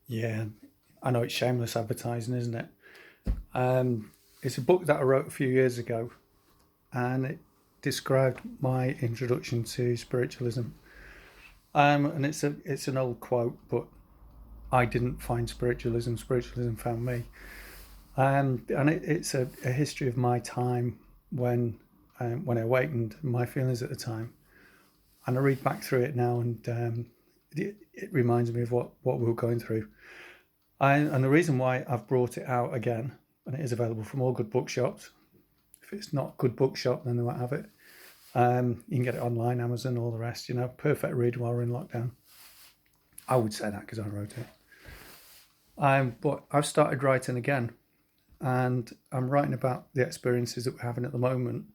Yeah, I know it's shameless advertising, isn't it? It's a book that I wrote a few years ago, and it described my introduction to spiritualism. And it's an old quote, but I didn't find spiritualism. Spiritualism found me. And it's a history of my time when I awakened, my feelings at the time. And I read back through it now, and it reminds me of what we were going through. And the reason why I've brought it out again, and it is available from all good bookshops. If it's not a good bookshop, then they won't have it. You can get it online, Amazon, all the rest. Perfect read while we're in lockdown. I would say that because I wrote it. But I've started writing again, and I'm writing about the experiences that we're having at the moment.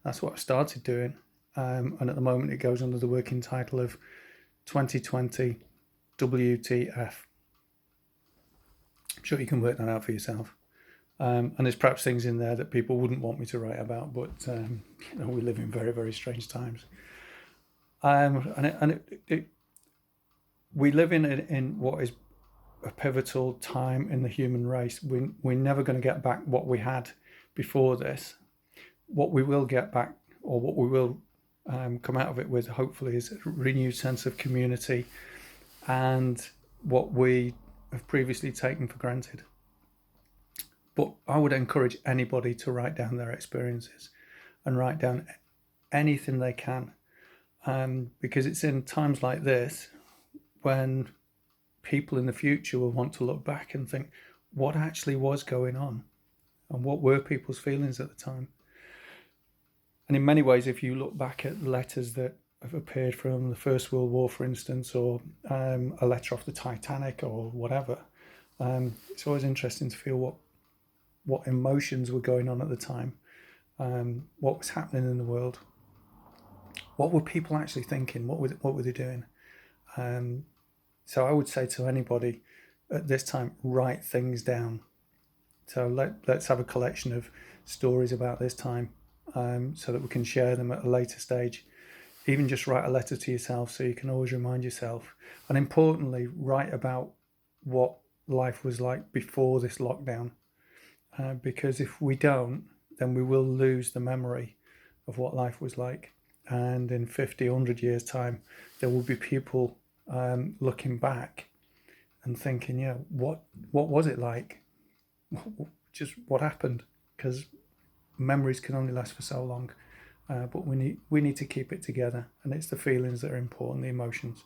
That's what I started doing. And at the moment, it goes under the working title of 2020 WTF. I'm sure you can work that out for yourself. And there's perhaps things in there that people wouldn't want me to write about, but we live in very, very strange times. We live in what is a pivotal time in the human race. We're never going to get back what we had before this. What we will get back, or what we will come out of it with, hopefully, is a renewed sense of community and what we have previously taken for granted. But I would encourage anybody to write down their experiences and write down anything they can, because it's in times like this when people in the future will want to look back and think what actually was going on and what were people's feelings at the time. And in many ways, if you look back at letters that have appeared from the First World War, for instance, or a letter off the Titanic or whatever, it's always interesting to feel what emotions were going on at the time, what was happening in the world, what were people actually thinking, what were they doing. So I would say to anybody at this time, write things down. So let's have a collection of stories about this time, so that we can share them at a later stage. Even just write a letter to yourself so you can always remind yourself. And importantly, write about what life was like before this lockdown. Because if we don't, then we will lose the memory of what life was like. And in 50, 100 years' time, there will be people looking back and thinking, yeah, what was it like? Just what happened? Because memories can only last for so long. But we need to keep it together, and it's the feelings that are important, the emotions.